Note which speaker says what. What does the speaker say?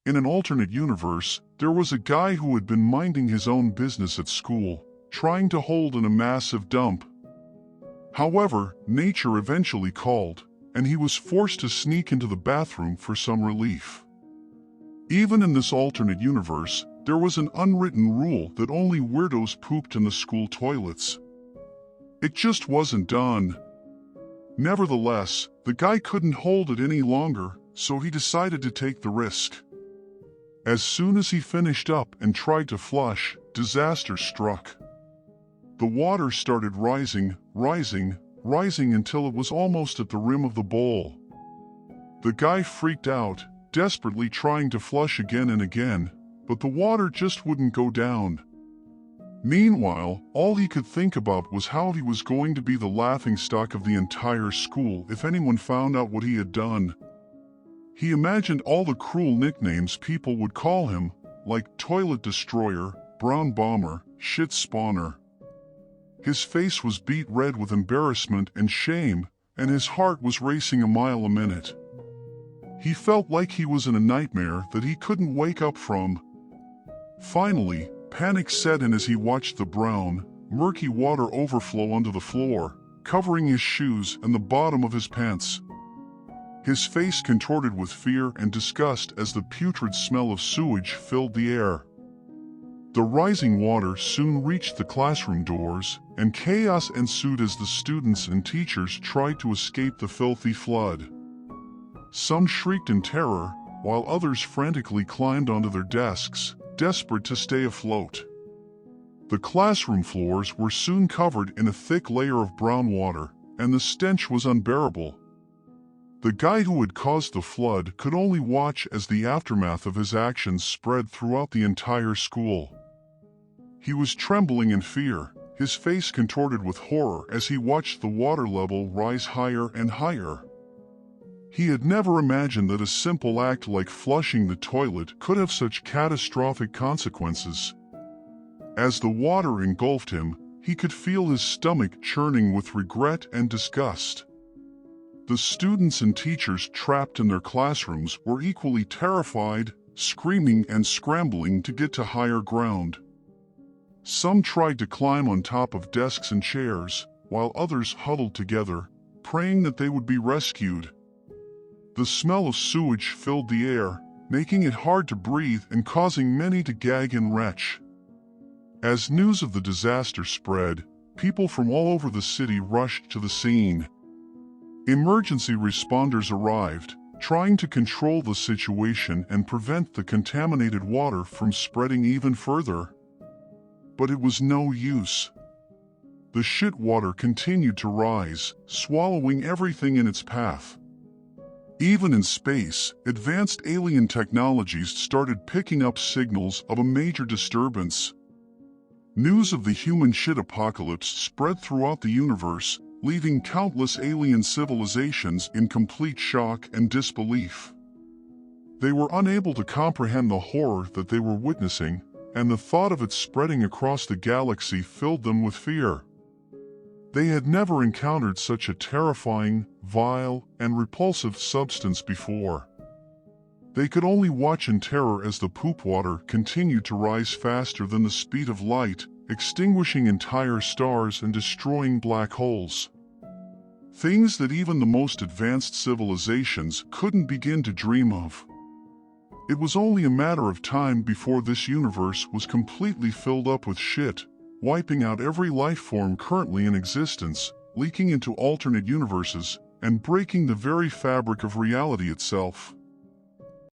Speaker 1: In an alternate universe, there was a guy who had been minding his own business at school, trying to hold in a massive dump. However, nature eventually called, and he was forced to sneak into the bathroom for some relief. Even in this alternate universe, there was an unwritten rule that only weirdos pooped in the school toilets. It just wasn't done. Nevertheless, the guy couldn't hold it any longer, so he decided to take the risk. As soon as he finished up and tried to flush, disaster struck. The water started rising until it was almost at the rim of the bowl. The guy freaked out, desperately trying to flush again and again, but the water just wouldn't go down. Meanwhile, all he could think about was how he was going to be the laughingstock of the entire school if anyone found out what he had done. He imagined all the cruel nicknames people would call him, like Toilet Destroyer, Brown Bomber, Shit Spawner. His face was beet red with embarrassment and shame, and his heart was racing a mile a minute. He felt like he was in a nightmare that he couldn't wake up from. Finally, panic set in as he watched the brown, murky water overflow onto the floor, covering his shoes and the bottom of his pants. His face contorted with fear and disgust as the putrid smell of sewage filled the air. The rising water soon reached the classroom doors, and chaos ensued as the students and teachers tried to escape the filthy flood. Some shrieked in terror, while others frantically climbed onto their desks, desperate to stay afloat. The classroom floors were soon covered in a thick layer of brown water, and the stench was unbearable. The guy who had caused the flood could only watch as the aftermath of his actions spread throughout the entire school. He was trembling in fear, his face contorted with horror as he watched the water level rise higher and higher. He had never imagined that a simple act like flushing the toilet could have such catastrophic consequences. As the water engulfed him, he could feel his stomach churning with regret and disgust. The students and teachers trapped in their classrooms were equally terrified, screaming and scrambling to get to higher ground. Some tried to climb on top of desks and chairs, while others huddled together, praying that they would be rescued. The smell of sewage filled the air, making it hard to breathe and causing many to gag and retch. As news of the disaster spread, people from all over the city rushed to the scene. Emergency responders arrived, trying to control the situation and prevent the contaminated water from spreading even further. But it was no use. The shit water continued to rise, swallowing everything in its path. Even in space, advanced alien technologies started picking up signals of a major disturbance. News of the human shit apocalypse spread throughout the universe, leaving countless alien civilizations in complete shock and disbelief. They were unable to comprehend the horror that they were witnessing, and the thought of it spreading across the galaxy filled them with fear. They had never encountered such a terrifying, vile, and repulsive substance before. They could only watch in terror as the poop water continued to rise faster than the speed of light, extinguishing entire stars and destroying black holes. Things that even the most advanced civilizations couldn't begin to dream of. It was only a matter of time before this universe was completely filled up with shit, wiping out every life form currently in existence, leaking into alternate universes, and breaking the very fabric of reality itself.